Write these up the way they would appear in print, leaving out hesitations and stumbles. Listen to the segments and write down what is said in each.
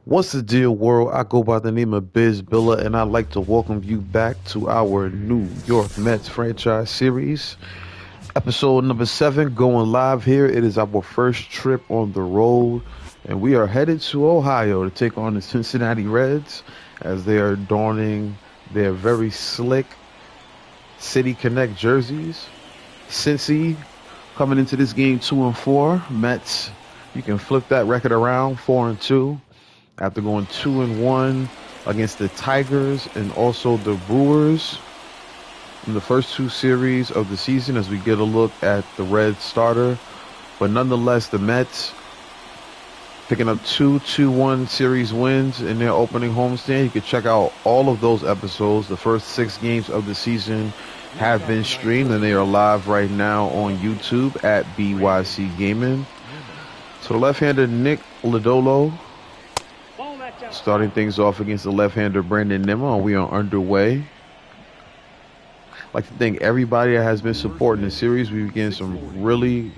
What's the deal, world? I go by the name of Bizbilla, and I'd like to welcome you back to our New York Mets franchise series, episode number 7, going live here. It is our first trip on the road, and we are headed to Ohio to take on the Cincinnati Reds as they are donning their very slick City Connect jerseys. Cincy coming into this game 2-4. Mets, you can flip that record around, 4-2. After going 2-1 against the Tigers and also the Brewers in the first two series of the season, as we get a look at the Reds starter. But nonetheless, the Mets picking up two 2-1 series wins in their opening homestand. You can check out all of those episodes. The first 6 games of the season have been streamed, and they are live right now on YouTube at BYC Gaming. So the left-hander Nick Lodolo starting things off against the left-hander Brandon Nimmo. We are underway. I'd like to thank everybody that has been supporting the series. We've getting some really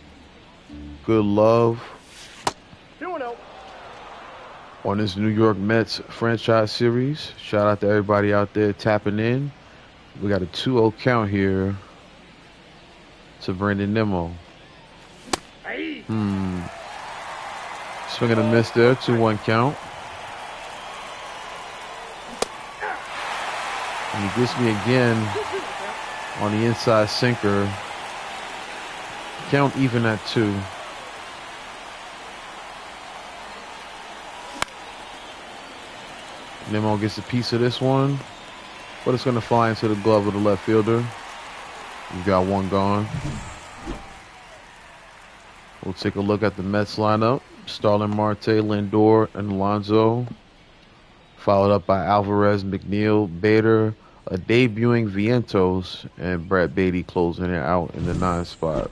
good love on this New York Mets franchise series. Shout out to everybody out there tapping in. We got a 2-0 count here to Brandon Nimmo. Swing and a miss there, 2-1 count. And he gets me again on the inside sinker. Count even at 2. Nimmo gets a piece of this one, but it's going to fly into the glove of the left fielder. We've got one gone. We'll take a look at the Mets lineup. Starling Marte, Lindor, and Alonso. Followed up by Alvarez, McNeil, Bader, a debuting Vientos, and Brett Beatty closing it out in the 9th spot.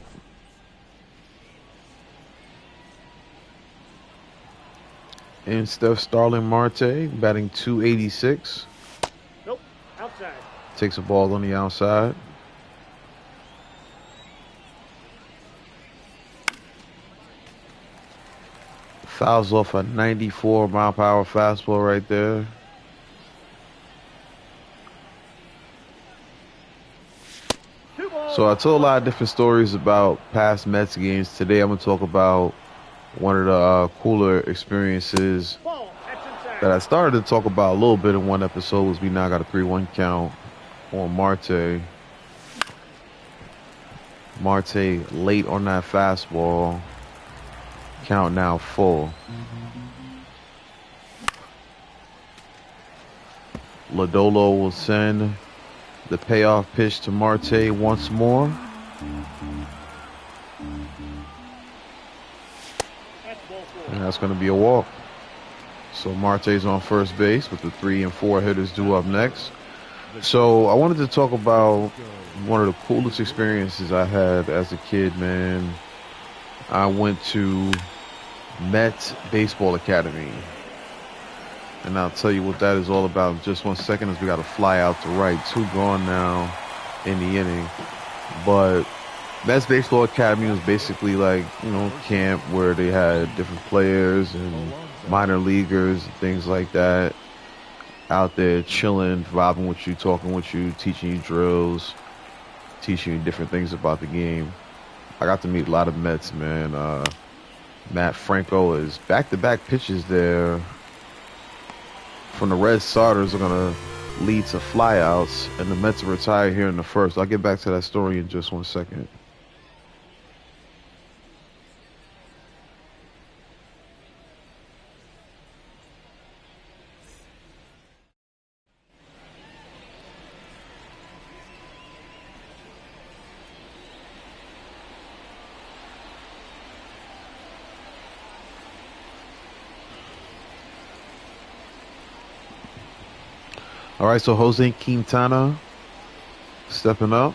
And Steph Starling Marte batting .286. Nope, outside. Takes a ball on the outside. Fouls off a 94-mile-per-hour fastball right there. So I told a lot of different stories about past Mets games. Today I'm going to talk about one of the cooler experiences that I started to talk about a little bit in one episode. Was we now got a 3-1 count on Marte. Marte late on that fastball. Count now full. Lodolo will send the payoff pitch to Marte once more. And that's going to be a walk. So Marte's on first base with the 3 and 4 hitters due up next. So I wanted to talk about one of the coolest experiences I had as a kid, man. I went to Mets Baseball Academy. And I'll tell you what that is all about in just 1 second, as we got to fly out to right. 2 gone now in the inning. But Mets Baseball Academy was basically like, camp where they had different players and minor leaguers and things like that out there chilling, vibing with you, talking with you, teaching you drills, teaching you different things about the game. I got to meet a lot of Mets, man. Matt Franco is back-to-back pitches there from the Red starters are going to lead to flyouts, and the Mets are retired here in the first. I'll get back to that story in just 1 second. All right, so Jose Quintana stepping up.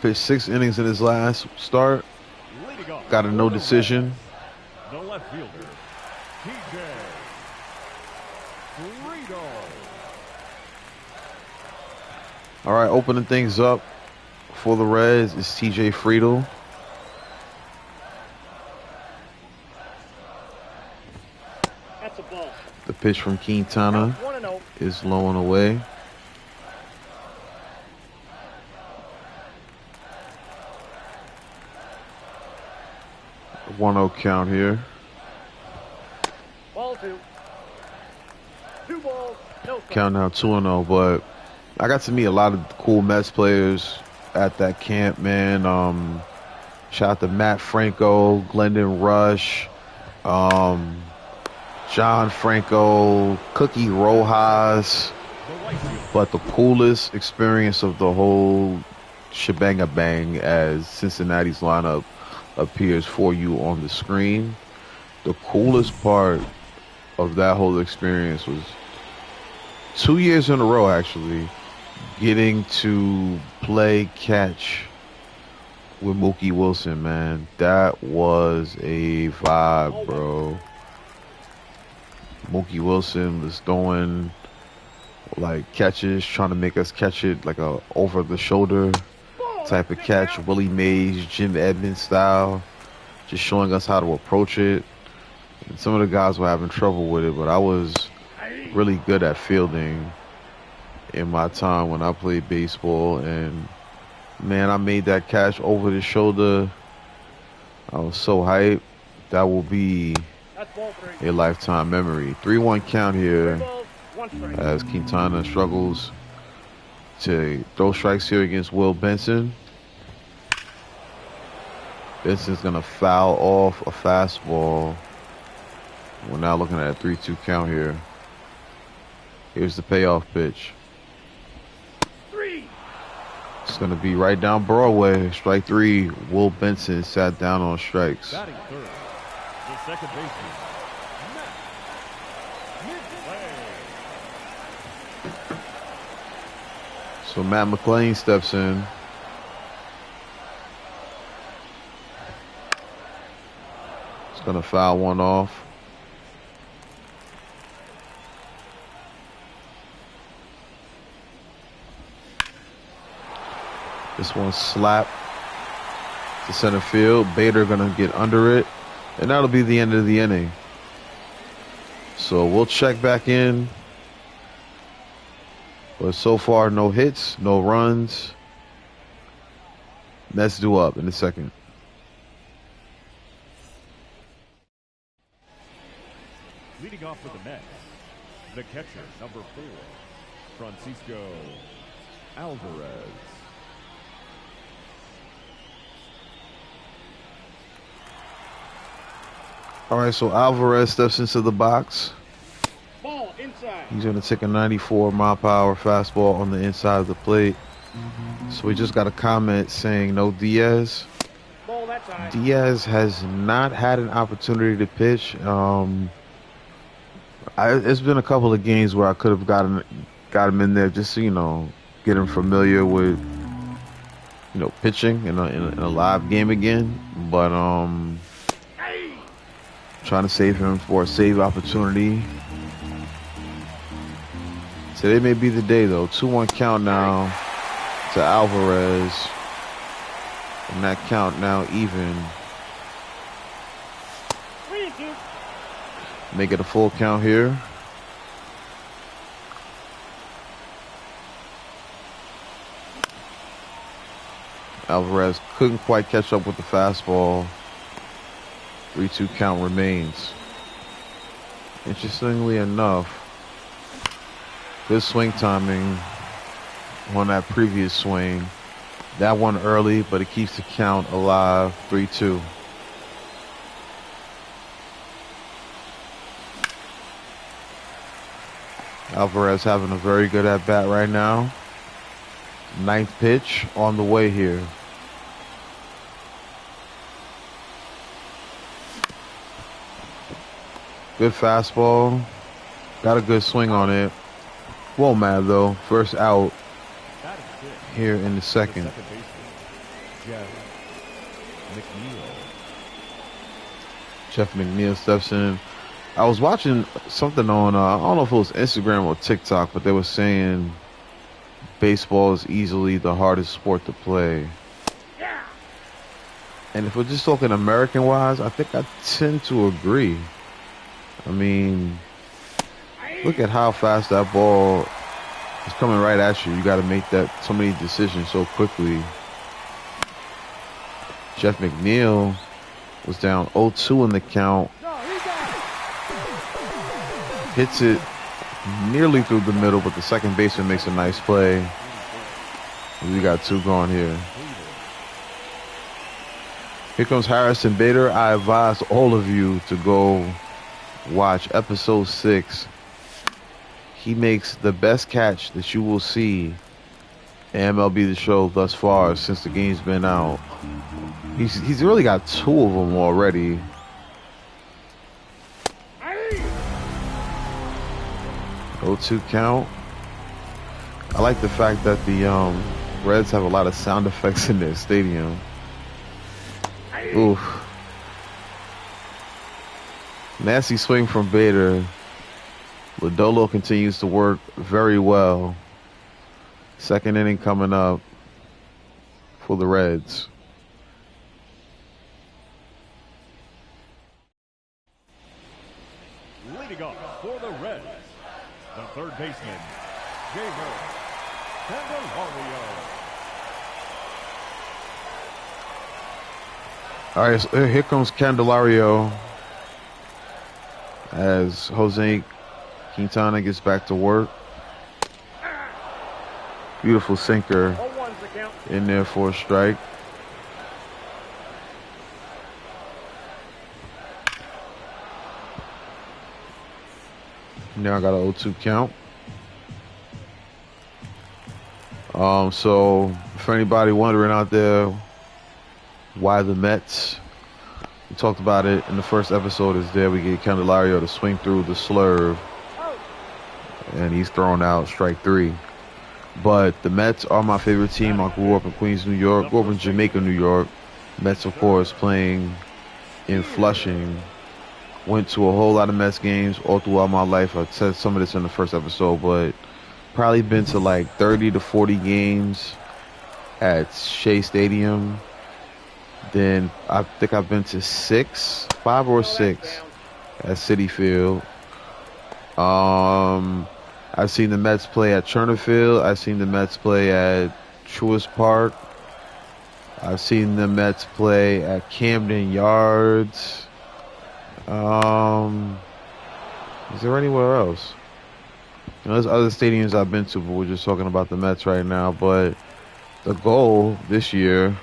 Pitched 6 innings in his last start. Got a no decision. The left fielder, TJ Friedel. All right, opening things up for the Reds is TJ Friedel. That's a ball. The pitch from Quintana Count 1-0. is low and away. A 1-0 count here. Ball 2. 2 balls, no strikes. Count now 2-0, but I got to meet a lot of cool Mets players at that camp, man. Shout out to Matt Franco, Glendon Rush, John Franco, Cookie Rojas. But the coolest experience of the whole shebang-a-bang as Cincinnati's lineup appears for you on the screen. The coolest part of that whole experience was 2 years in a row, actually, getting to play catch with Mookie Wilson, man. That was a vibe, bro. Mookie Wilson was throwing like catches, trying to make us catch it like a over-the-shoulder type of catch, Willie Mays, Jim Edmonds style, just showing us how to approach it. And some of the guys were having trouble with it, but I was really good at fielding in my time when I played baseball. And man, I made that catch over the shoulder. I was so hyped. That will be a lifetime memory. 3-1 count here as Quintana struggles to throw strikes here against Will Benson. Benson's going to foul off a fastball. We're now looking at a 3-2 count here. Here's the payoff pitch. It's going to be right down Broadway. Strike 3. Will Benson sat down on strikes. Batting third, the second baseman, So Matt McLean steps in. It's going to foul one off. This one slapped to center field. Bader going to get under it. And that'll be the end of the inning. So we'll check back in. But so far, no hits, no runs. Mets due up in the second. leading off for the Mets, the catcher, number 4, Francisco Alvarez. All right, so Alvarez steps into the box. Ball inside. He's going to take a 94-mile-per-hour fastball on the inside of the plate. So we just got a comment saying no Diaz. Ball that side. Diaz has not had an opportunity to pitch. It's been a couple of games where I could have got him in there just to, get him familiar with, pitching in a live game again. But trying to save him for a save opportunity. Today may be the day, though. 2-1 count now to Alvarez. And that count now even. 3-2. Make it a full count here. Alvarez couldn't quite catch up with the fastball. 3-2 count remains. Interestingly enough, good swing timing on that previous swing. That one early, but it keeps the count alive. 3-2. Alvarez having a very good at-bat right now. Ninth pitch on the way here. Good fastball. Got a good swing on it. Won't matter though. First out here in the second. Jeff McNeil steps in. I was watching something on, I don't know if it was Instagram or TikTok, but they were saying baseball is easily the hardest sport to play. And if we're just talking American-wise, I think I tend to agree. I mean, look at how fast that ball is coming right at you. You got to make so many decisions so quickly. Jeff McNeil was down 0-2 in the count. Hits it nearly through the middle, but the second baseman makes a nice play. We got 2 gone here. Here comes Harrison Bader. I advise all of you to go watch episode 6. He makes the best catch that you will see in MLB The Show thus far since the game's been out. He's really got 2 of them already. Oh, 2 count. I like the fact that the Reds have a lot of sound effects in their stadium. Oof. Nasty swing from Bader. Lodolo continues to work very well. Second inning coming up for the Reds. Leading off for the Reds, the third baseman, Candelario. All right, so here comes Candelario as Jose Quintana gets back to work. Beautiful sinker in there for a strike. Now I got an 0-2 count. So for anybody wondering out there why the Mets, we talked about it in the first episode, is there we get Candelario to swing through the slurve and he's thrown out strike 3. But the Mets are my favorite team. I grew up in Queens, New York, grew up in Jamaica, New York. Mets, of course, playing in Flushing. Went to a whole lot of Mets games all throughout my life. I said some of this in the first episode, but probably been to like 30 to 40 games at Shea Stadium. Then I think I've been to 5 or 6 at Citi Field. I've seen the Mets play at Turner Field. I've seen the Mets play at Truist Park. I've seen the Mets play at Camden Yards. Is there anywhere else? There's other stadiums I've been to, but we're just talking about the Mets right now. But the goal this year,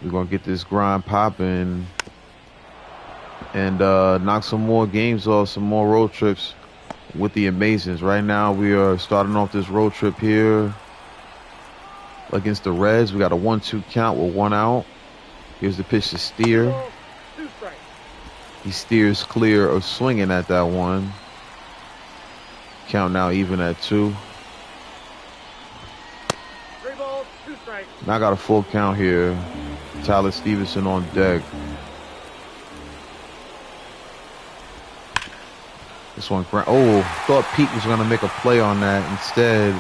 we're going to get this grind popping and knock some more games off, some more road trips with the Amazons. Right now, we are starting off this road trip here against the Reds. We got a 1-2 count with 1 out. Here's the pitch to Steer. He steers clear of swinging at that one. Count now even at 2. 3 balls, 2 strikes. Now I got a full count here. Tyler Stevenson on deck. This one, thought Pete was going to make a play on that. Instead,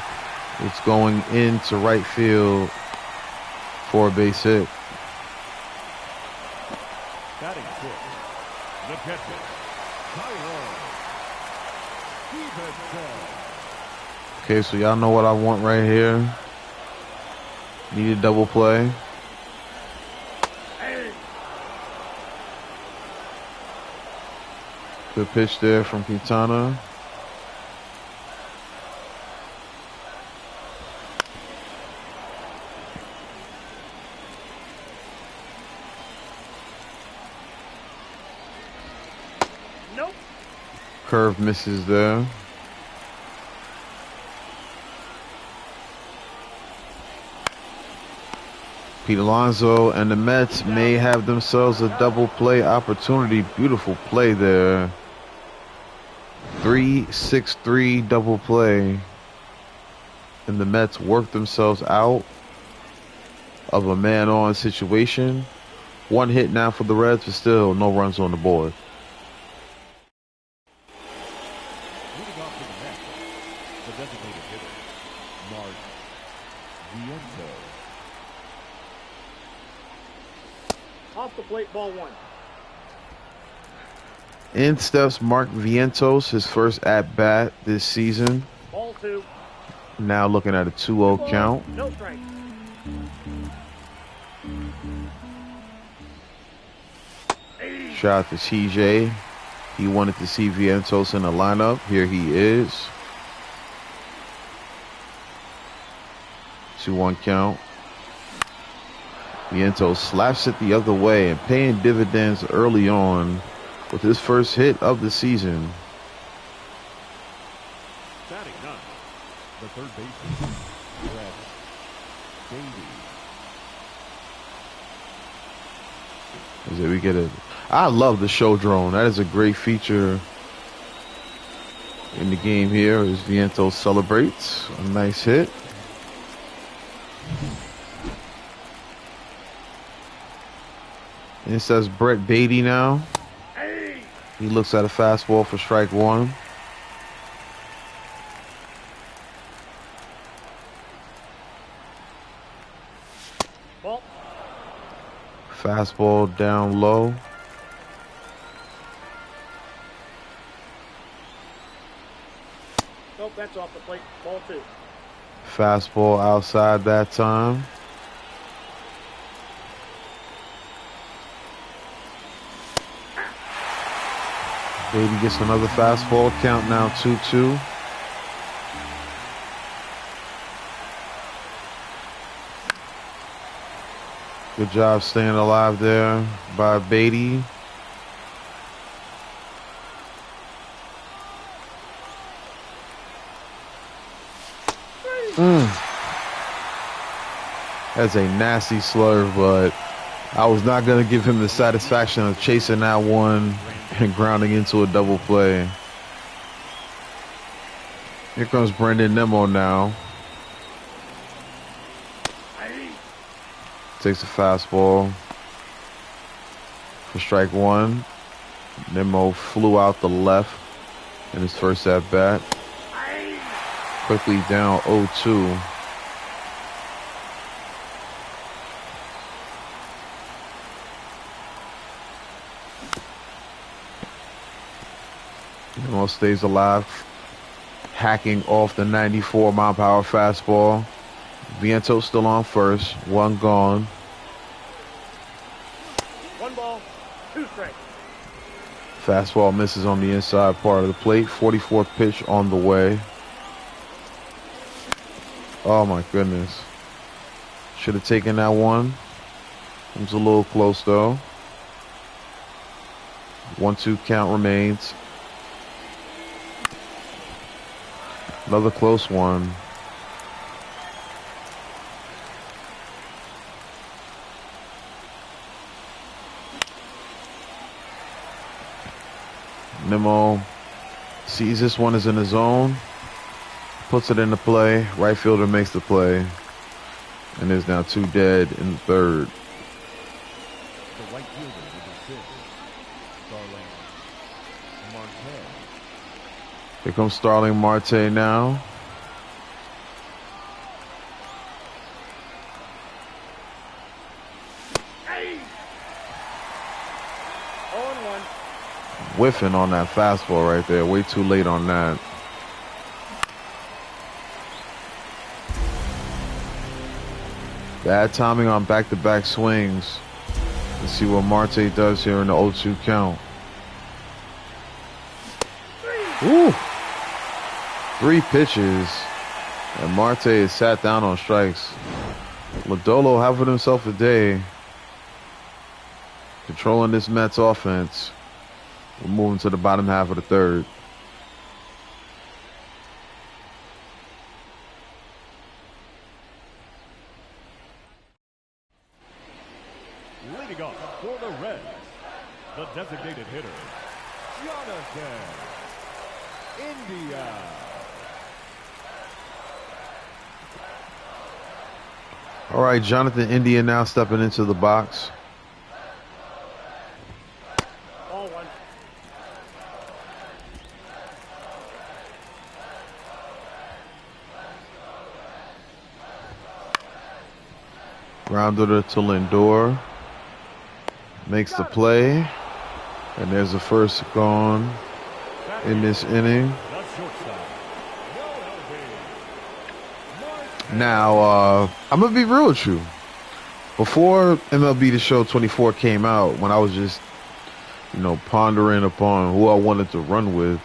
it's going into right field for a base hit. Batting fifth, the catcher, Okay, so y'all know what I want right here. Need a double play. Good pitch there from Quintana. Nope. Curve misses there. Pete Alonso and the Mets may have themselves a double play opportunity. Beautiful play there. 3-6-3 double play. And the Mets work themselves out of a man-on situation. 1 hit now for the Reds, but still no runs on the board. moving off to the Mets, the designated hitter, Mark Viento. Off the plate, ball 1. In steps Mark Vientos, his first at-bat this season. Ball two. Now looking at a 2-0 count. No strike. Shout out to TJ. He wanted to see Vientos in the lineup. Here he is. 2-1 count. Vientos slaps it the other way and paying dividends early on with his first hit of the season. Batting ninth, the third baseman, Brett Beatty. As we get it. I love the show drone. That is a great feature in the game here as Vientos celebrates a nice hit. And it says Brett Beatty now. He looks at a fastball for strike one. Ball. Fastball down low. Nope, that's off the plate. Ball two. Fastball outside that time. Beatty gets another fastball. Count now 2-2. Good job staying alive there by Beatty. That's a nasty slurve, but I was not going to give him the satisfaction of chasing that one and grounding into a double play. Here comes Brendan Nemo now. Takes a fastball for strike one. Nemo flew out the left in his first at bat. Quickly down 0-2. Nemo stays alive, hacking off the 94-mile-per-hour fastball. Vientos still on first, one gone. 1 ball, 2 strikes. Fastball misses on the inside part of the plate. 44th pitch on the way. Oh my goodness. Should have taken that one. It was a little close though. 1-2 count remains. Another close one. Nemo sees this one is in the zone, puts it into play. Right fielder makes the play, and there's now 2 dead in the third. The right fielder with the 6, Starling Marte. Here comes Starling Marte now. Whiffing on that fastball right there. Way too late on that. Bad timing on back-to-back swings. Let's see what Marte does here in the 0-2 count. Ooh. 3 pitches. And Marte is sat down on strikes. Lodolo having himself a day. Controlling this Mets offense. We're moving to the bottom half of the third. Leading off for the Reds, the designated hitter, Jonathan India. All right, Jonathan India now stepping into the box. Ball 1. Grounded to Lindor. Makes the play. And there's the first gone in this inning. Now, I'm going to be real with you. Before MLB The Show 24 came out, when I was just, pondering upon who I wanted to run with,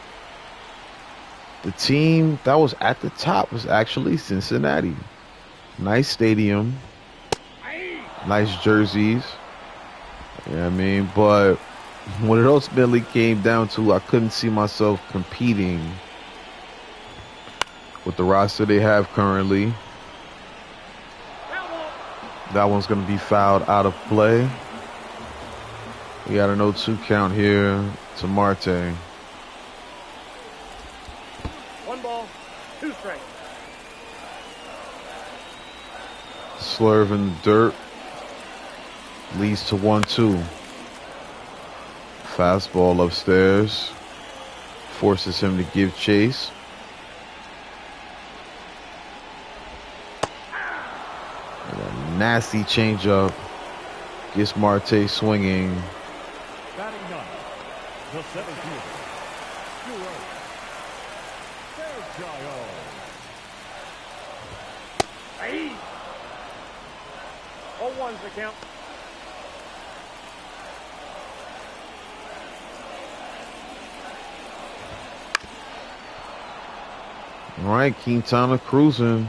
the team that was at the top was actually Cincinnati. Nice stadium, nice jerseys. You know what I mean? But when it ultimately came down to, I couldn't see myself competing with the roster they have currently. That one's going to be fouled out of play. We got a 0-2 count here to Marte. 1 ball, 2 strikes. Slurve in the dirt. Leads to 1-2. Fastball upstairs. Forces him to give chase. And a nasty changeup. Gets Marte swinging. Batting 9, the 7th fielder, duel. Aye. 0-1's the count. All right, Quintana cruising.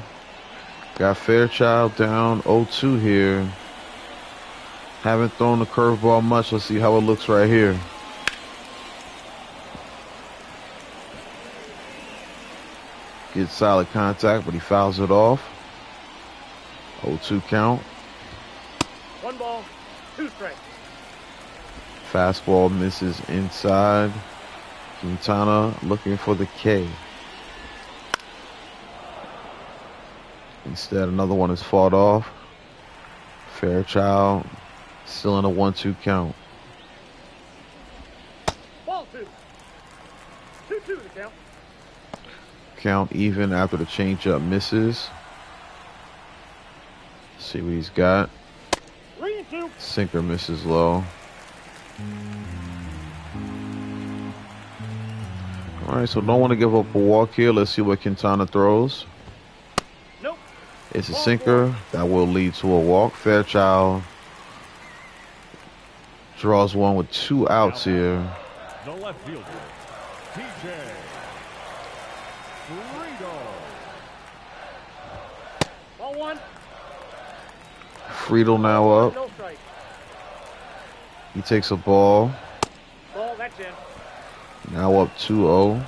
Got Fairchild down 0-2 here. Haven't thrown the curveball much. Let's see how it looks right here. Gets solid contact, but he fouls it off. 0-2 count. 1 ball, 2 strikes. Fastball misses inside. Quintana looking for the K. Instead, another one is fought off. Fairchild still in a 1-2 count. Ball 2. 2-2 the count. Count even after the changeup misses. See what he's got. 3-2. Sinker misses low. All right, so don't want to give up a walk here. Let's see what Quintana throws. Nope. It's a sinker that will lead to a walk. Fairchild draws one with 2 outs here. The left fielder, TJ Ball 1. Friedel now up. No strike. He takes a ball. Ball, that's in. Now up 2-0.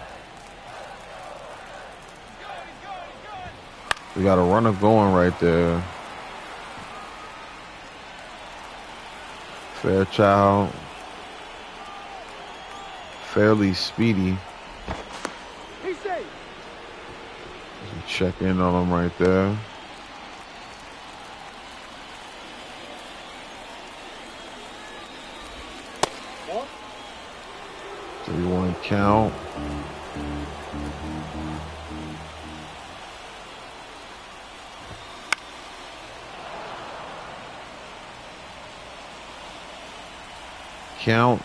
We got a runner going right there. Fairchild. Fairly speedy. He's safe. Check in on him right there. Ball. 3-1 count. Count.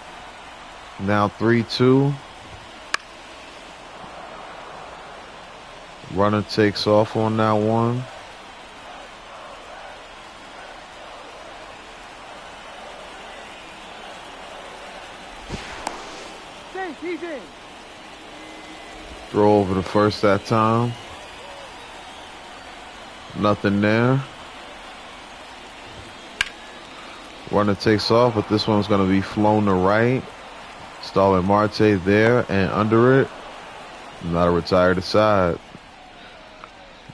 Now 3-2. Runner takes off on that one. Safe, he's in. Throw over the first that time. Nothing there. Runner takes off, but this one's going to be flown to right. Stalling Marte there and under it. Not a retired aside.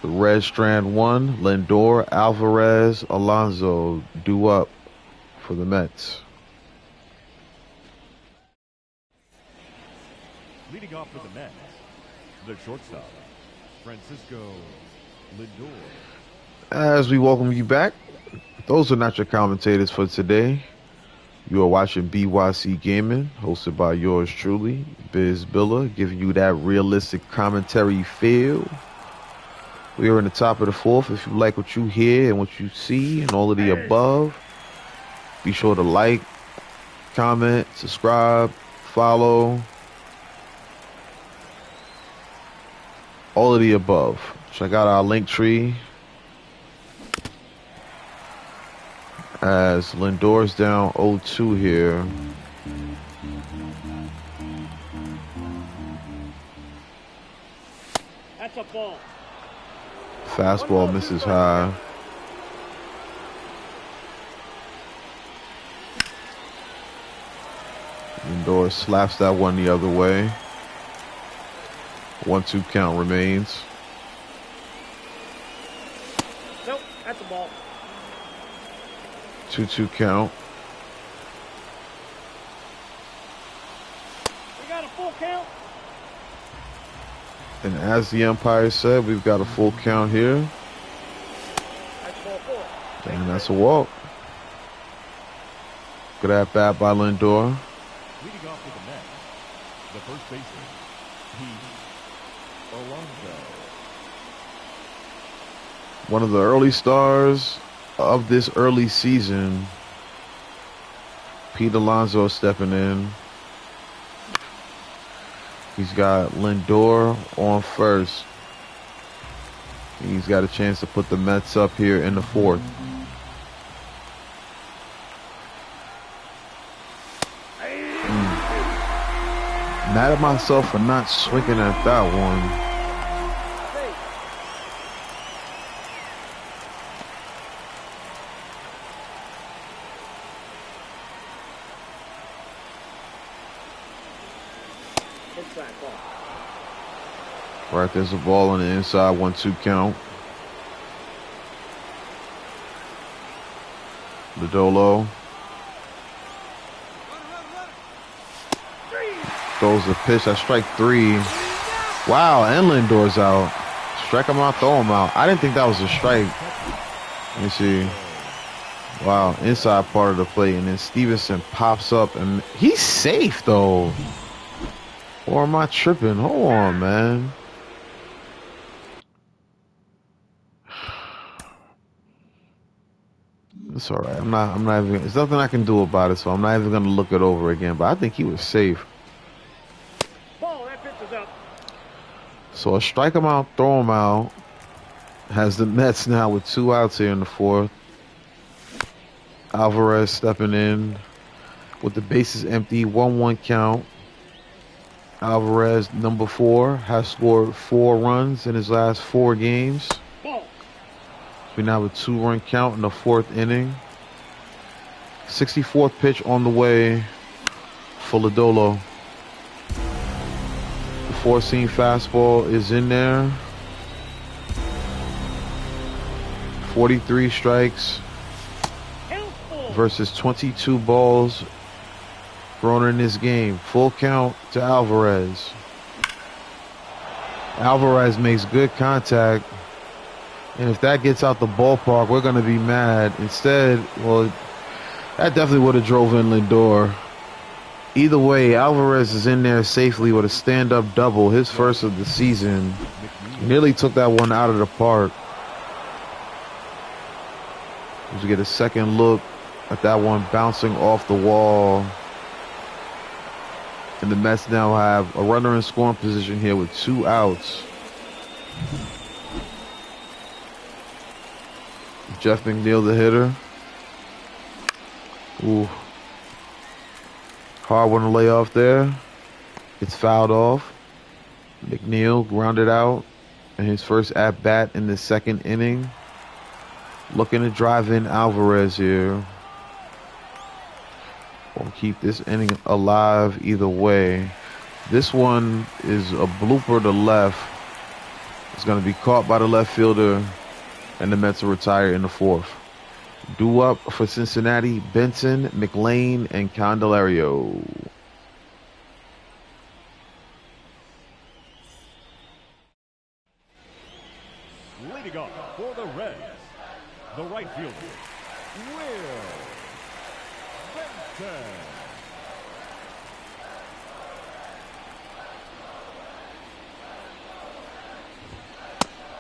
The red strand 1, Lindor, Alvarez, Alonso due up for the Mets. leading off for the Mets, the shortstop, Francisco Lindor. As we welcome you back, those are not your commentators for today. You are watching BYC Gaming, hosted by yours truly, Beisbol, giving you that realistic commentary feel. We are in the top of the fourth. If you like what you hear and what you see and all of the above, be sure to like, comment, subscribe, follow. All of the above. Check out our link tree. As Lindor's down 0-2 here. That's a ball. Fastball misses high. Lindor slaps that one the other way. 1-2 count remains. Nope, that's a ball. 2-2 count. We got a full count. And as the umpire said, we've got a full count here. That's ball 4. And that's a walk. Good at bat by Lindor. Leading off with the Mets, the first baseman, Pete Alonso. One of the early stars of this early season. Pete Alonso stepping in. He's got Lindor on first. He's got a chance to put the Mets up here in the fourth. Mad at myself for not swinging at that one. Right, there's a ball on the inside, 1-2 count. Lodolo throws the pitch at strike 3. Wow, and Lindor's out. Strike him out, throw him out. I didn't think that was a strike. Let me see. Wow, inside part of the plate, and then Stevenson pops up, and he's safe though. Or am I tripping? Hold on, man. It's all right. I'm not even. There's nothing I can do about it, so I'm not even gonna look it over again. But I think he was safe. Ball, that pitch is up. So a strike him out, throw him out. Has the Mets now with 2 outs here in the fourth. Alvarez stepping in with the bases empty, 1-1 count. Alvarez, number 4, has scored 4 runs in his last 4 games. We now have a 2-run count in the 4th inning. 64th pitch on the way for Lodolo. The 4-seam fastball is in there. 43 strikes versus 22 balls thrown in this game. Full count to Alvarez. Alvarez makes good contact. And if that gets out the ballpark, we're going to be mad. Instead, well, that definitely would have drove in Lindor. Either way, Alvarez is in there safely with a stand-up double, his first of the season. Nearly took that one out of the park. As we get a second look at that one bouncing off the wall. And the Mets now have a runner in scoring position here with 2 outs. Jeff McNeil, the hitter. Ooh. Hard one to lay off there. It's fouled off. McNeil grounded out in his first at-bat in the 2nd inning. Looking to drive in Alvarez here. We'll keep this inning alive either way. This one is a blooper to left. It's going to be caught by the left fielder. And the Mets will retire in the 4th. Due up for Cincinnati, Benson, McLean, and Candelario. Leading off for the Reds, the right fielder, Will Benson.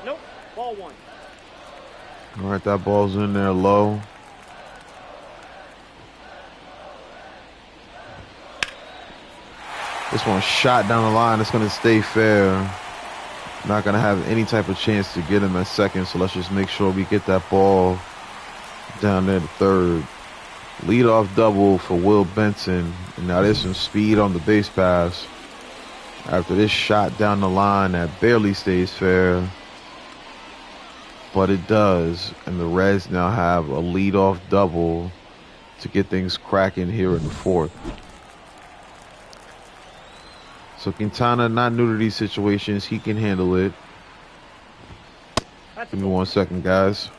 Nope, ball 1. All right, that ball's in there low. This one shot down the line. It's going to stay fair. Not going to have any type of chance to get him at second, so let's just make sure we get that ball down there to third. Leadoff double for Will Benson. And now there's some speed on the base pass. After this shot down the line that barely stays fair. But it does. And the Reds now have a leadoff double to get things cracking here in the fourth. So Quintana not new to these situations. He can handle it. Give me 1 second, guys.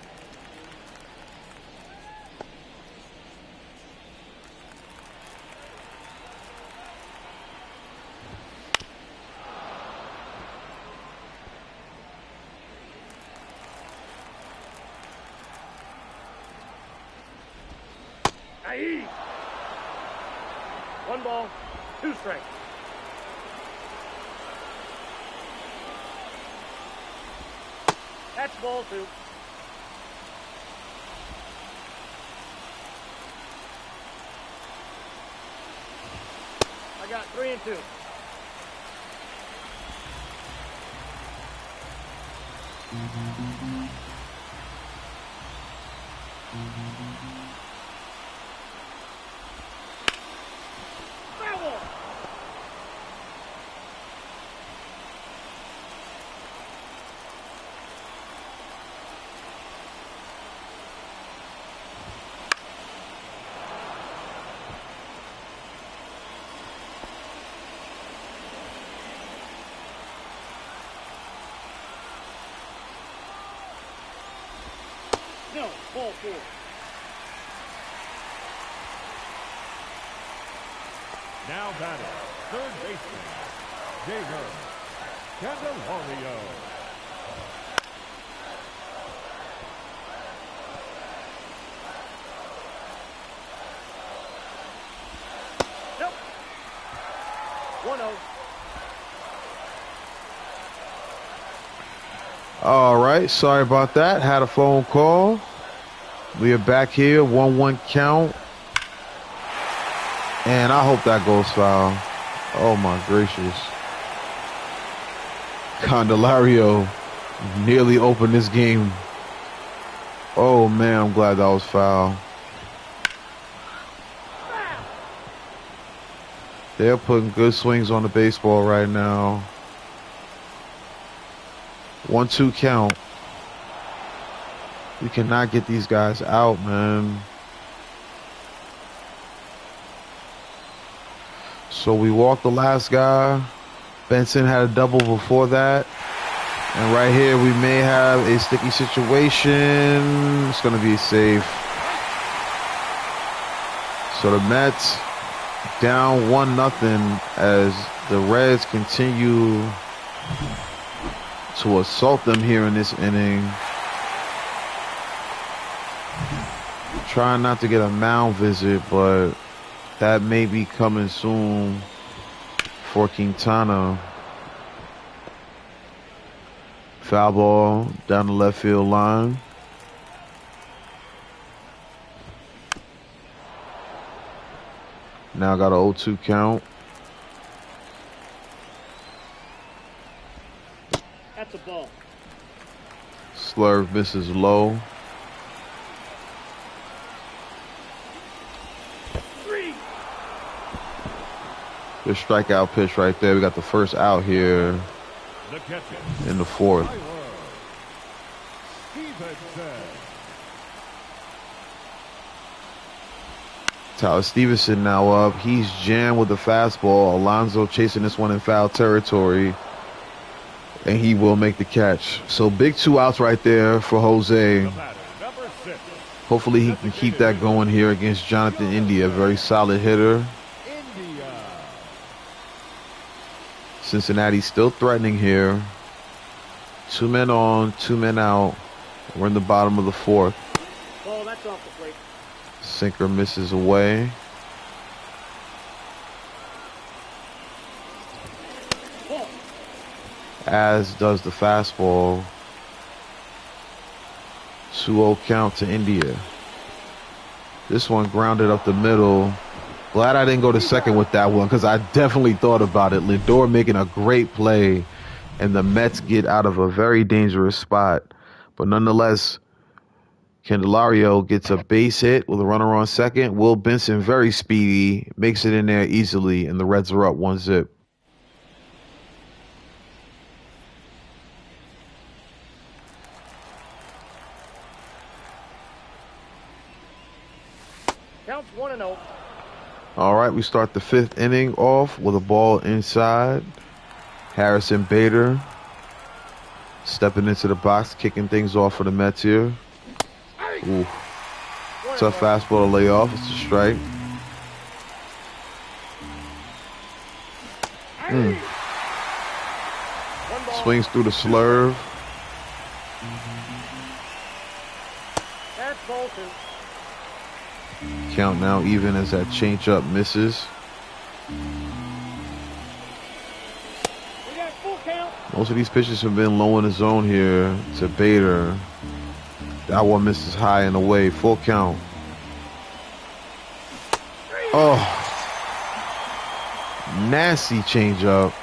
Aye. 1 ball, 2 strikes. That's ball 2. I got 3 and 2. Foul. No, ball 4. Now batting, third baseman, Jaeger Candelario. Nope. 1-0. All right, sorry about that. Had a phone call. We are back here, 1-1 count. And I hope that goes foul. Oh my gracious. Candelario nearly opened this game. Oh man, I'm glad that was foul. They're putting good swings on the baseball right now. 1-2 count. We cannot get these guys out, man. So we walked the last guy. Benson had a double before that. And right here we may have a sticky situation. It's going to be safe. So the Mets down 1-0 as the Reds continue to assault them here in this inning. Trying not to get a mound visit, but that may be coming soon for Quintana. Foul ball down the left field line. Now got an 0-2 count. That's a ball. Slurve misses low. 3. Good strikeout pitch right there. We got the first out here The catcher, in the fourth. Tyler Stevenson now up. He's jammed with the fastball. Alonso chasing this one in foul territory. And he will make the catch. So big 2 outs right there for Jose. Hopefully he can keep that going here against Jonathan India. Very solid hitter. Cincinnati still threatening here. 2 men on, 2 men out. We're in the bottom of the fourth. Ball, that's off the plate. Sinker misses away. Ball. As does the fastball. 2-0 count to India. This one grounded up the middle. Glad I didn't go to second with that one because I definitely thought about it. Lindor making a great play, and the Mets get out of a very dangerous spot. But nonetheless, Candelario gets a base hit with a runner on second. Will Benson, very speedy, makes it in there easily, and the Reds are up 1-0. Counts 1-0. All right, we start the 5th inning off with a ball inside. Harrison Bader stepping into the box, kicking things off for the Mets here. Ooh. Tough fastball to lay off. It's a strike. Swings through the slurve. That's ball 2. Count now even as that changeup misses. We got full count. Most of these pitches have been low in the zone here to Bader. That one misses high and away. Full count. Oh. Nasty changeup.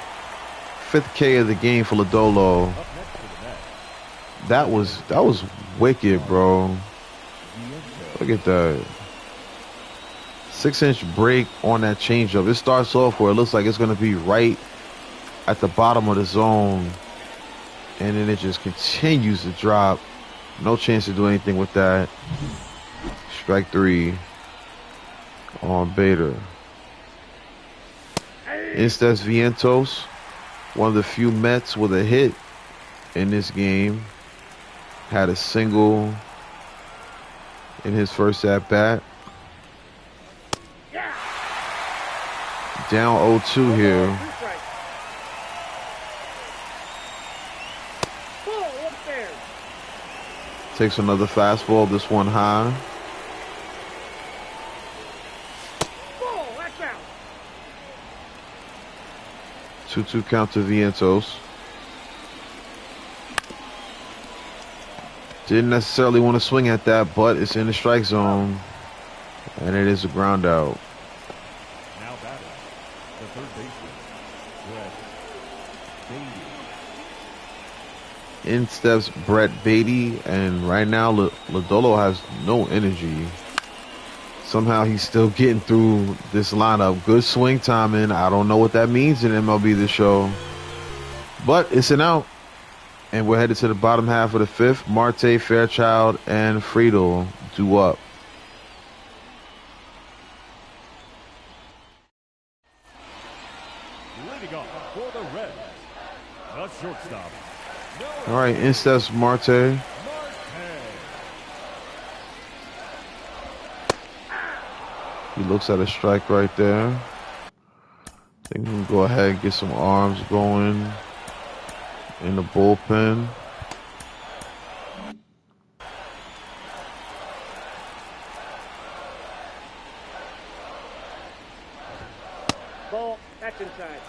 5th K of the game for Lodolo. That was wicked, bro. Look at that. 6-inch break on that changeup. It starts off where it looks like it's going to be right at the bottom of the zone. And then it just continues to drop. No chance to do anything with that. Strike 3 on Bader. Estes Vientos, one of the few Mets with a hit in this game, had a single in his first at-bat. Down 0-2 here. Takes another fastball, this one high. Ball, that's out. 2-2 count to Vientos. Didn't necessarily want to swing at that, but it's in the strike zone. And it is a ground out. Now batting, the third baseman, Brett Beatty. In steps Brett Beatty, and right now Lodolo has no energy. Somehow he's still getting through this lineup. Good swing timing. I don't know what that means in MLB The Show, but it's an out. And we're headed to the bottom half of the 5th. Marte, Fairchild, and Friedel due up. Leading off for the Reds, the shortstop. All right, in steps Marte. He looks at a strike right there. I think we can go ahead and get some arms going in the bullpen. Ball, that's inside.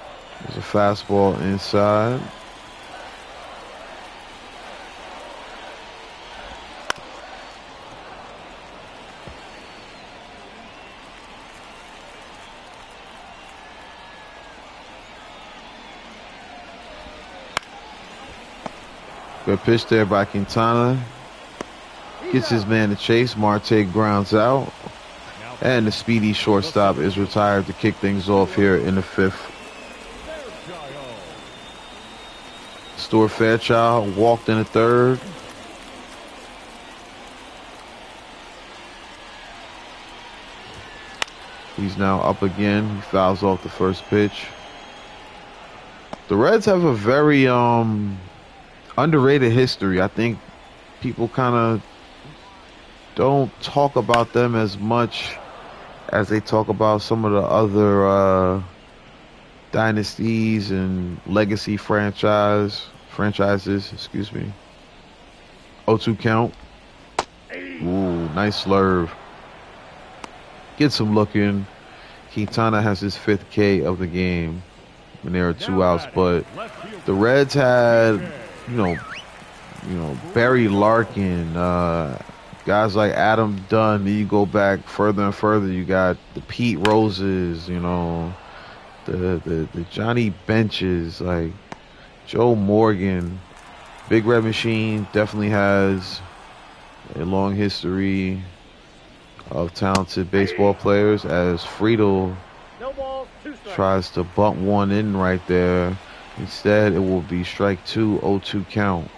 There's a fastball inside. Good pitch there by Quintana. Gets his man to chase. Marte grounds out. And the speedy shortstop is retired to kick things off here in the 5th. Stuart Fairchild walked in the 3rd. He's now up again. He fouls off the first pitch. The Reds have a very underrated history. I think people kind of don't talk about them as much as they talk about some of the other dynasties and legacy franchises. Excuse me. 0-2 count. Ooh, nice slurve. Gets him looking. Quintana has his 5th K of the game when there are 2 outs, but the Reds had, you know, Barry Larkin, got Guys like Adam Dunn, you go back further and further, you got the Pete Roses, you know, the Johnny Benches, like Joe Morgan. Big Red Machine definitely has a long history of talented baseball players, as Friedel No balls, 2 strikes. tries to bunt one in right there. Instead, it will be strike 2, 0-2 count.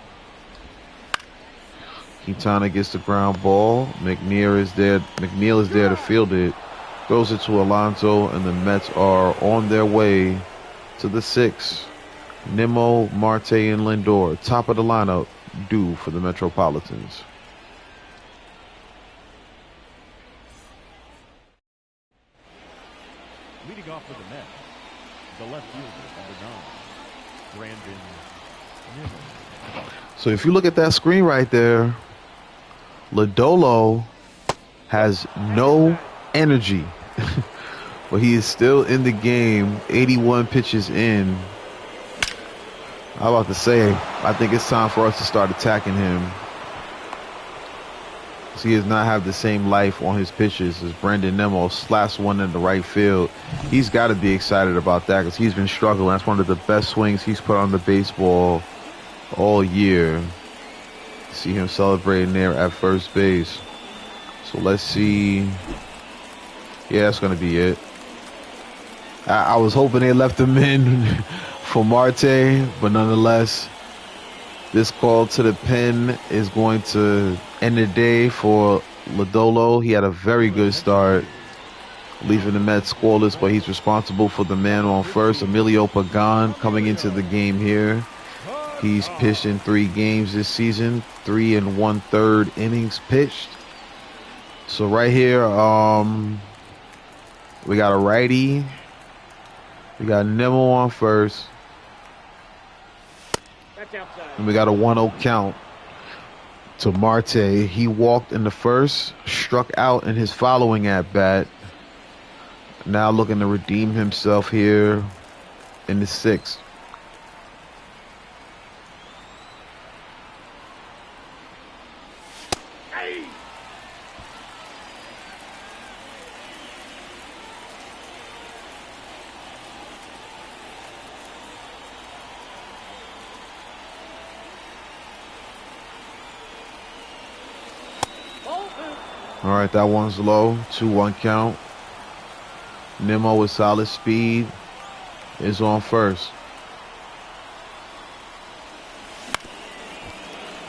Quintana gets the ground ball. McNeil is there to field it. Throws it to Alonso, and the Mets are on their way to the 6th. Nimmo, Marte, and Lindor, top of the lineup, due for the Metropolitans. Leading off for the Mets, the left fielder, number 9, Brandon Nimmo. So if you look at that screen right there, Lodolo has no energy, but he is still in the game, 81 pitches in. I'm about to say, I think it's time for us to start attacking him. He does not have the same life on his pitches as Brandon Nimmo slaps one in the right field. He's got to be excited about that because he's been struggling. That's one of the best swings he's put on the baseball all year. See him celebrating there at first base. So let's see. Yeah, that's going to be it. I was hoping they left him in for Marte, but nonetheless, this call to the pen is going to end the day for Lodolo. He had a very good start, leaving the Mets scoreless, but he's responsible for the man on first. Emilio Pagan coming into the game here. He's pitched in 3 games this season, 3 1/3 innings pitched. So right here, we got a righty. We got Nimmo on first. That's outside. And we got a 1-0 count to Marte. He walked in the first, struck out in his following at bat. Now looking to redeem himself here in the 6th. All right, that one's low. 2-1 count. Nimmo with solid speed is on first.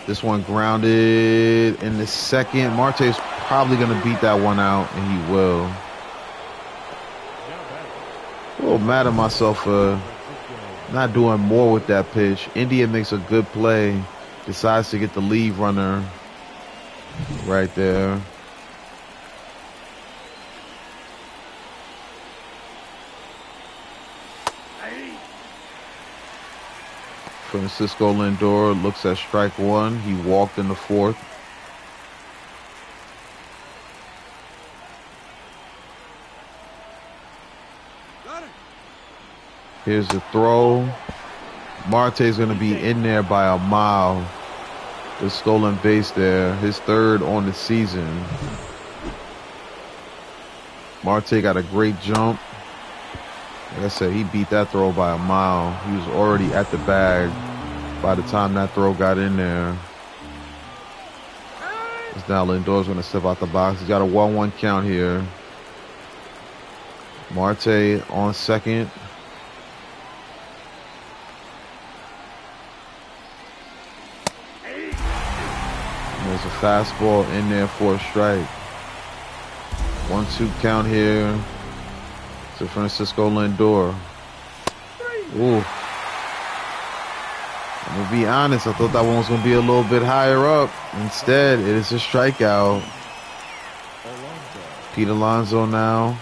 This one grounded in the second. Marte's probably going to beat that one out, and he will. A little mad at myself for not doing more with that pitch. India makes a good play. Decides to get the lead runner right there. Francisco Lindor looks at strike 1. He walked in the 4th. Here's the throw. Marte's going to be in there by a mile. The stolen base there. His 3rd on the season. Marte got a great jump. Like I said, he beat that throw by a mile. He was already at the bag by the time that throw got in there. It's now Lindor's going to step out the box. He's got a 1-1 count here. Marte on second. And there's a fastball in there for a strike. 1-2 count here to Francisco Lindor. Ooh. I'm going to be honest, I thought that one was going to be a little bit higher up. Instead, it is a strikeout. Pete Alonso now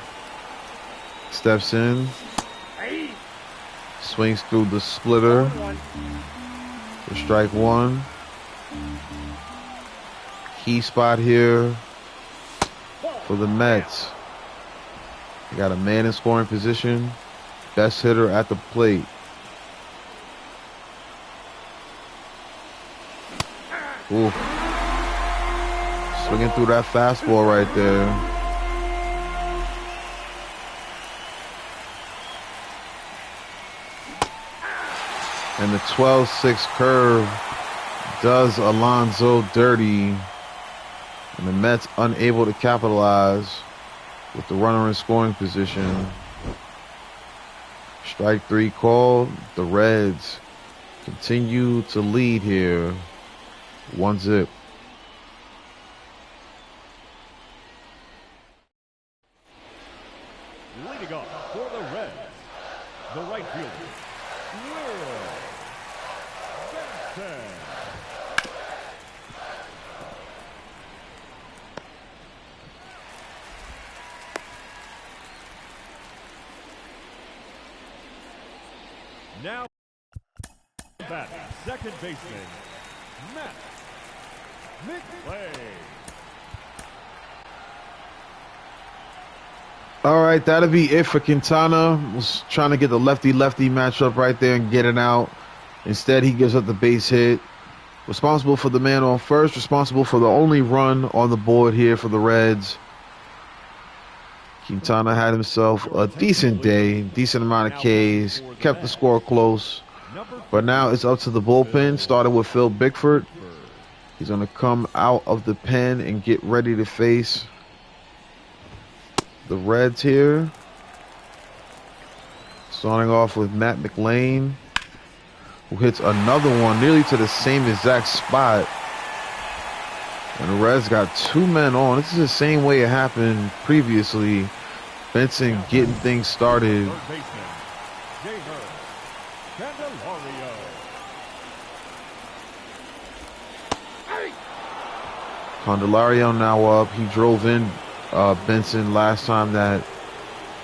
steps in. Swings through the splitter for strike 1. Key spot here for the Mets. They got a man in scoring position. Best hitter at the plate. Ooh. Swinging through that fastball right there. And the 12-6 curve does Alonso dirty. And the Mets unable to capitalize with the runner in scoring position. Strike 3 called. The Reds continue to lead here. 1-0. Leading off for the Reds, the right fielder, Will Benson. Now, batting, second baseman, Matt McLean. All right, that'll be it for Quintana. Was trying to get the lefty-lefty matchup right there and get it out. Instead, he gives up the base hit. Responsible for the man on first. Responsible for the only run on the board here for the Reds. Quintana had himself a decent day, decent amount of Ks, kept the score close. But now it's up to the bullpen, starting with Phil Bickford. He's going to come out of the pen and get ready to face the Reds here. Starting off with Matt McLean, who hits another one nearly to the same exact spot. And the Reds got 2 men on. This is the same way it happened previously. Benson getting things started. Candelario now up. He drove in Benson last time that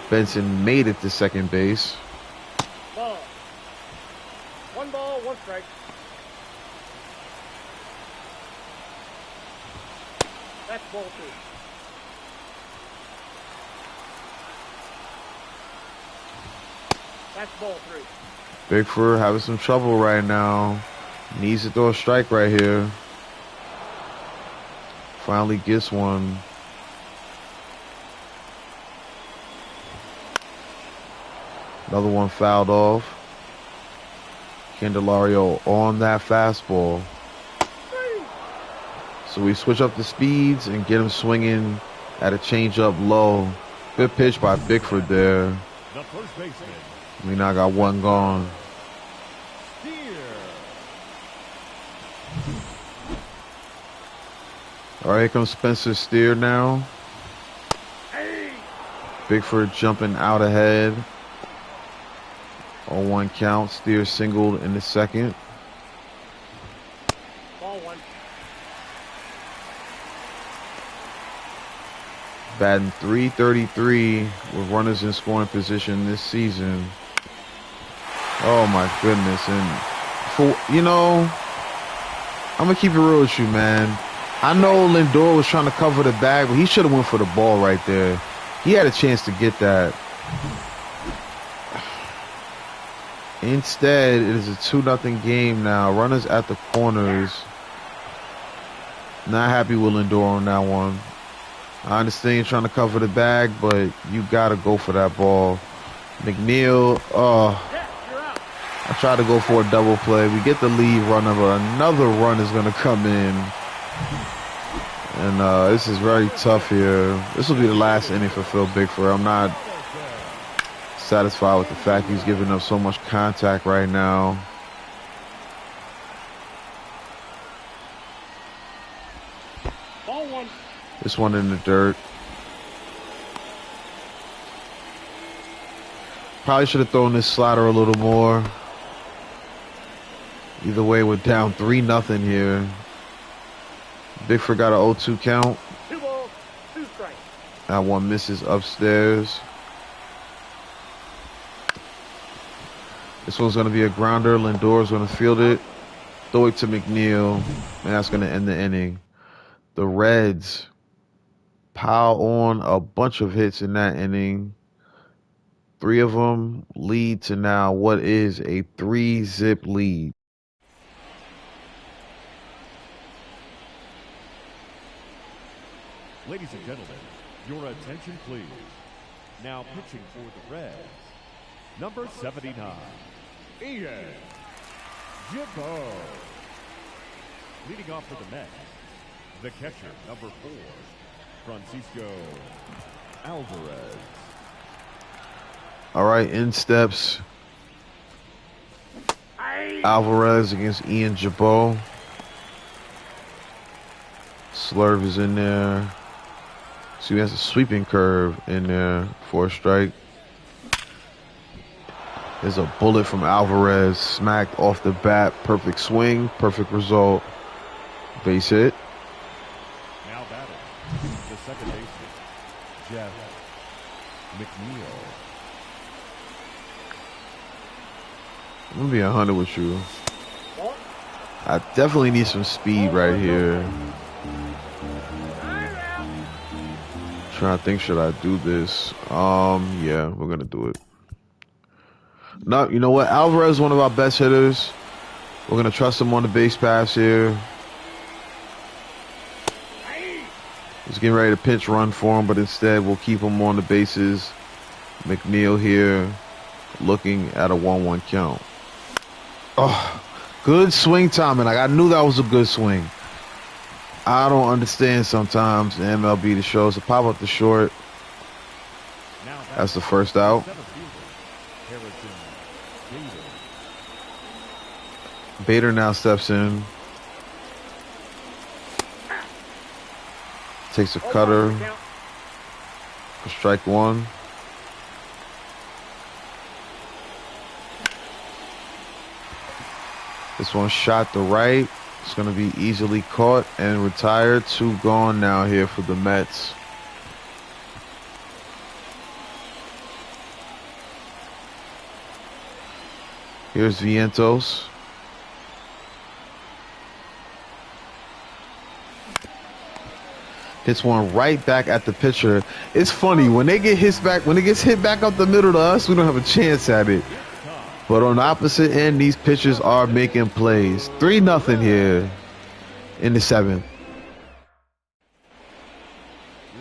Benson made it to second base. Ball. 1 ball, 1 strike. That's ball 2. That's ball 3. Bickford having some trouble right now. Needs to throw a strike right here. Finally gets one. Another one fouled off. Candelario on that fastball. So we switch up the speeds and get him swinging at a changeup low. Good pitch by Bickford there. The first baseman. We now got 1 gone. All right, here comes Spencer Steer now. Bickford jumping out ahead. On 1 count, Steer singled in the second. Ball 1. Batting .333 with runners in scoring position this season. Oh my goodness. And for, you know, I'm gonna keep it real with you, man. I know Lindor was trying to cover the bag, but he should have went for the ball right there. He had a chance to get that. Instead, it is a 2-0 game now. Runners at the corners. Not happy with Lindor on that one. I understand you're trying to cover the bag, but you got to go for that ball. McNeil, I tried to go for a double play. We get the lead runner, but another run is going to come in. And this is very tough here. This will be the last inning for Phil Bickford. I'm not satisfied with the fact he's giving up so much contact right now. Ball 1. This one in the dirt. Probably should have thrown this slider a little more. Either way, we're down 3-0 here. Bickford got an 0-2 count. 2 balls, 2 strikes. That one misses upstairs. This one's going to be a grounder. Lindor's going to field it. Throw it to McNeil. And that's going to end the inning. The Reds pile on a bunch of hits in that inning. 3 of them lead to now what is a 3-zip lead. Ladies and gentlemen, your attention please. Now pitching for the Reds, number 79, Ian Gibbo. Leading off for the Mets, the catcher, number 4, Francisco Alvarez. All right, in steps Alvarez against Ian Gibbo. Slurve is in there. So he has a sweeping curve in there for a strike. There's a bullet from Alvarez, smacked off the bat. Perfect swing, perfect result. Base hit. Now batting, the second baseman, Jeff McNeil. I'm gonna be 100 with you. I definitely need some speed right here. Trying to think, should I do this? Yeah, we're gonna do it. No, you know what? Alvarez is one of our best hitters. We're gonna trust him on the base pass here. He's getting ready to pinch run for him, but instead we'll keep him on the bases. McNeil here, looking at a 1-1 count. Oh, good swing timing. Like, I knew that was a good swing. I don't understand sometimes in MLB the shows. So pop up the short. That's the first out. Bader now steps in. Takes a cutter for strike one. This one shot to right. It's going to be easily caught and retired. 2 gone now here for the Mets. Here's Vientos. Hits one right back at the pitcher. It's funny when they get hit back, when it gets hit back up the middle to us, we don't have a chance at it. But on the opposite end, these pitchers are making plays. 3-0 here in the 7th.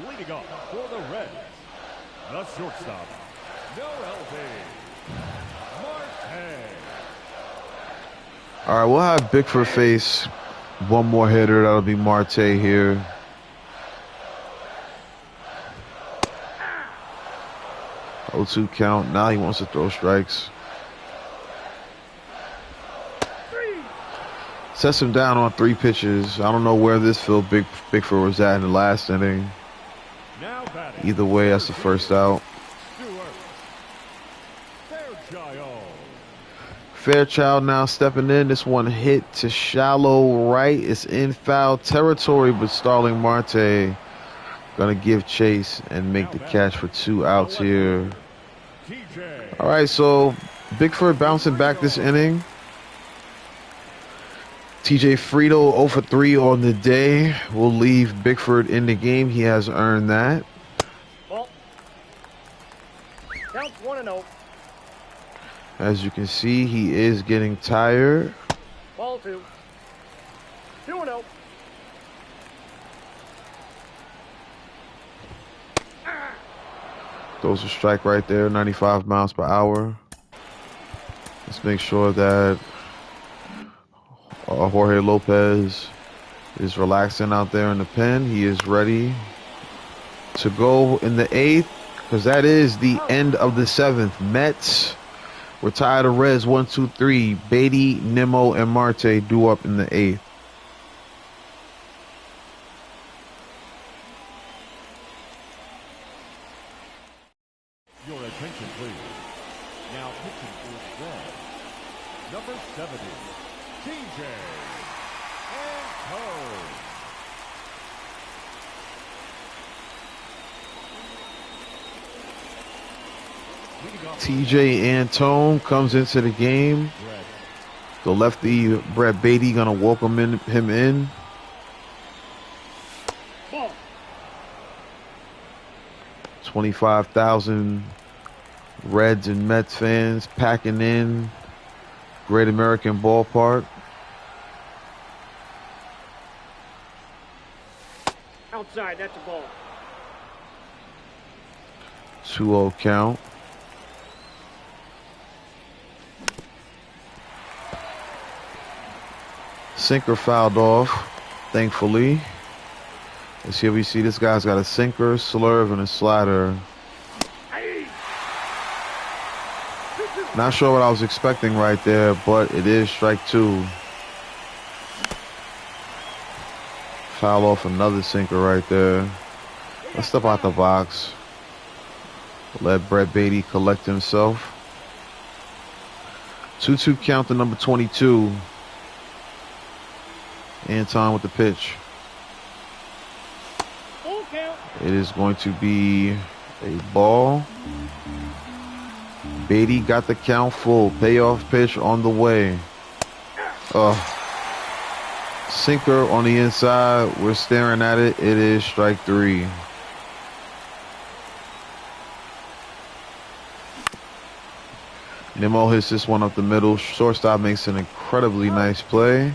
Leading off for the Reds, the shortstop, Marte. All right, we'll have Bickford face one more hitter. That'll be Marte here. Oh, 2 count. Now he wants to throw strikes. Sets him down on 3 pitches. I don't know where this Phil Bickford was at in the last inning. Either way, that's the first out. Fairchild now stepping in. This one hit to shallow right. It's in foul territory, but Starling Marte gonna give chase and make the catch for 2 outs here. All right, so Bickford bouncing back this inning. TJ Frito 0 for 3 on the day. We'll leave Bickford in the game. He has earned that. Ball. Count 1-0. As you can see, he is getting tired. Ball 2. 2-0. Throws a strike right there, 95 miles per hour. Let's make sure that Jorge Lopez is relaxing out there in the pen. He is ready to go in the 8th, because that is the end of the 7th. Mets, we're tired of Reds 1, 2, 3. Beatty, Nimmo, and Marte due up in the 8th. Your attention, please. Now pitching for the Reds, number 70, TJ Antone. TJ Antone comes into the game. The lefty Brett Beatty gonna welcome him in. 25,000 Reds and Mets fans packing in Great American Ballpark. Outside, that's a ball. 2-0 count. Sinker fouled off, thankfully. Let's see if we see this guy's got a sinker, slurve, and a slider. Not sure what I was expecting right there, but it is strike 2. Foul off another sinker right there. Let's step out the box. Let Brett Beatty collect himself. 2-2 count to number 22. Anton with the pitch. Full count. It is going to be a ball. Beatty got the count full. Payoff pitch on the way. Sinker on the inside. We're staring at it. It is strike 3. Nimmo hits this one up the middle. Shortstop makes an incredibly nice play.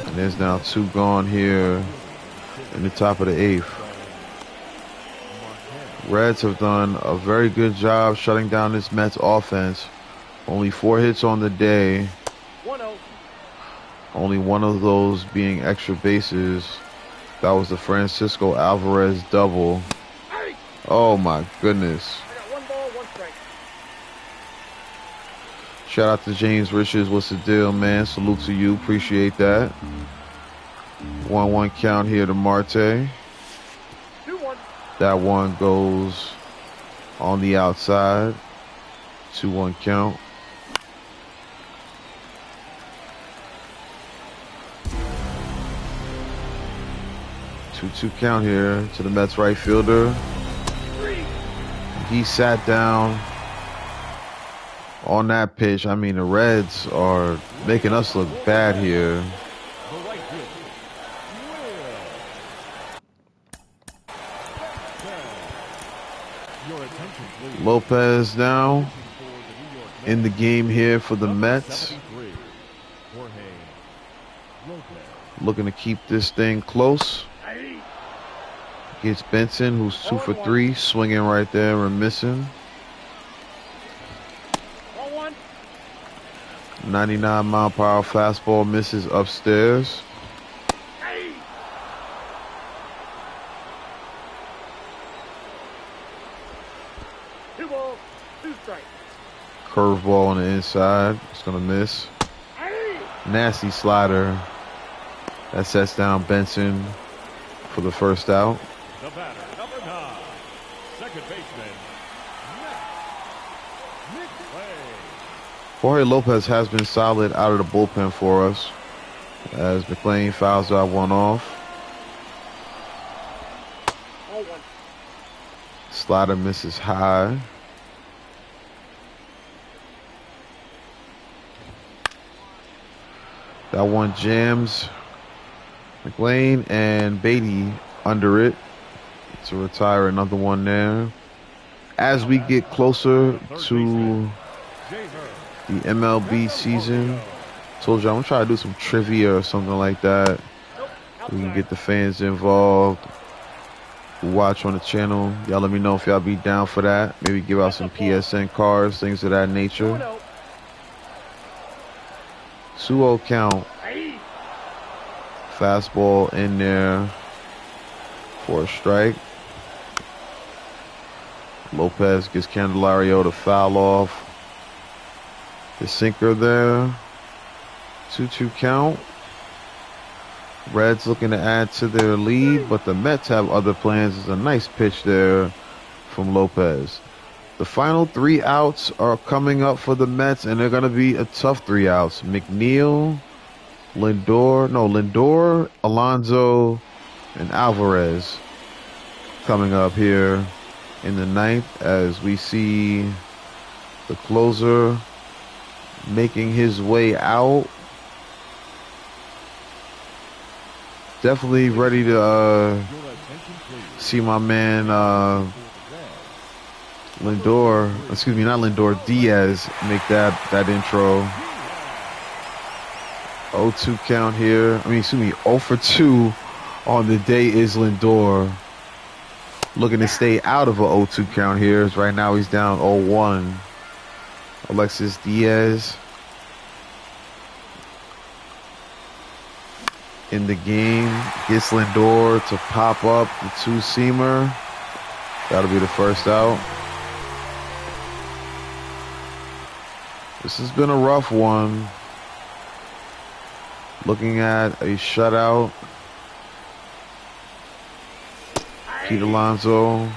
And there's now 2 gone here in the top of the 8th. Reds have done a very good job shutting down this Mets offense. Only 4 hits on the day. 1-0. Only one of those being extra bases. That was the Francisco Alvarez double. Oh my goodness. I got 1 ball, 1 strike. Shout out to James Richards. What's the deal, man? Salute to you. Appreciate that. 1-1 count here to Marte. 2-1. That one goes on the outside. 2-1 count. Two count here to the Mets right fielder. He sat down on that pitch. I mean, the Reds are making us look bad here. Lopez now in the game here for the Mets. Looking to keep this thing close. Gets Benson, who's 2 for 3, swinging right there and missing. 99-mile-per-hour fastball misses upstairs. Curveball on the inside. It's going to miss. Nasty slider. That sets down Benson for the first out. The batter, number 9, second baseman, Nick Clay. Jorge Lopez has been solid out of the bullpen for us as McLean fouls that one off. Slider misses high. That one jams McLean and Beatty under it to retire another one there. As we get closer to the MLB season, told you I'm gonna try to do some trivia or something like that. We can get the fans involved who watch on the channel. Y'all let me know if y'all be down for that. Maybe give out some PSN cards, things of that nature. 2-0 count. Fastball in there for a strike. Lopez gets Candelario to foul off the sinker there. 2-2 count. Reds looking to add to their lead, but the Mets have other plans. It's a nice pitch there from Lopez. The final 3 outs are coming up for the Mets, and they're going to be a tough 3 outs. McNeil, Lindor, Alonso, and Alvarez coming up here in the 9th as we see the closer making his way out. Definitely ready to see my man Diaz make that intro. 0-2 count here. 0 for 2 on the day is Lindor. Looking to stay out of a 0-2 count here. Right now he's down 0-1. Alexis Diaz in the game. Gets Lindor to pop up the two-seamer. That'll be the first out. This has been a rough one. Looking at a shutout. Pete Alonso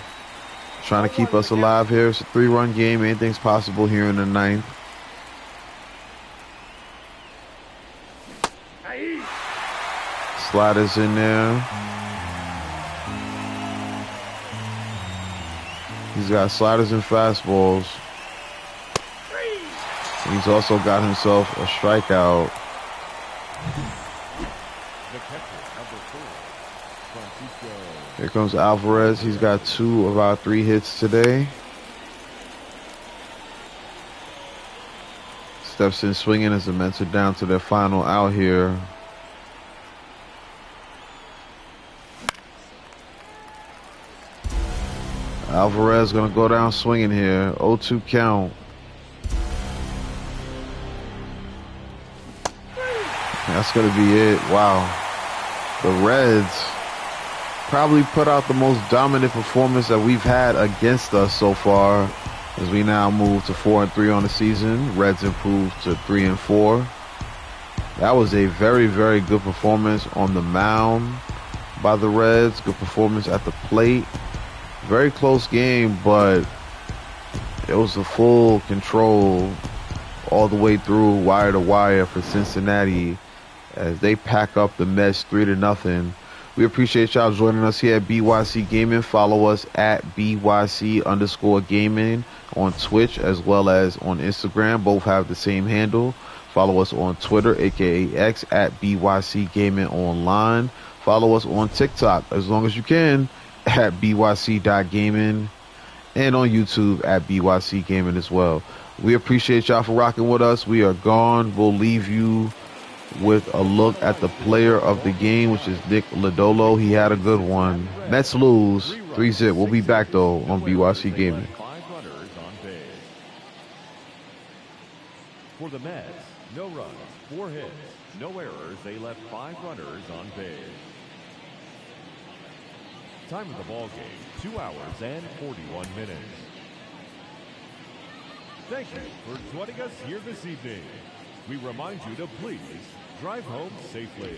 trying to keep us alive here. It's a 3-run game. Anything's possible here in the ninth. Sliders in there. He's got sliders and fastballs. And he's also got himself a strikeout. Here comes Alvarez. He's got 2 of our 3 hits today. Steps in swinging as the Mets are down to their final out here. Alvarez going to go down swinging here. 0-2 count. That's going to be it. Wow. The Reds probably put out the most dominant performance that we've had against us so far, as we now move to 4-3 on the season. Reds improved to 3-4. That was a very, very good performance on the mound by the Reds. Good performance at the plate. Very close game, but it was a full control all the way through, wire to wire, for Cincinnati as they pack up the Mets 3-0. We appreciate y'all joining us here at BYC Gaming. Follow us at BYC_gaming on Twitch as well as on Instagram. Both have the same handle. Follow us on Twitter, aka X, at BYC Gaming Online. Follow us on TikTok as long as you can at BYC.gaming, and on YouTube at BYC Gaming as well. We appreciate y'all for rocking with us. We are gone. We'll leave you with a look at the player of the game, which is Nick Lodolo. He had a good one. Mets lose 3-0. We'll be back though on BYC Gaming. 5 runners on base. For the Mets, no runs, 4 hits, no errors. They left 5 runners on base. Time of the ball game, 2 hours and 41 minutes. Thank you for joining us here this evening. We remind you to please drive home safely.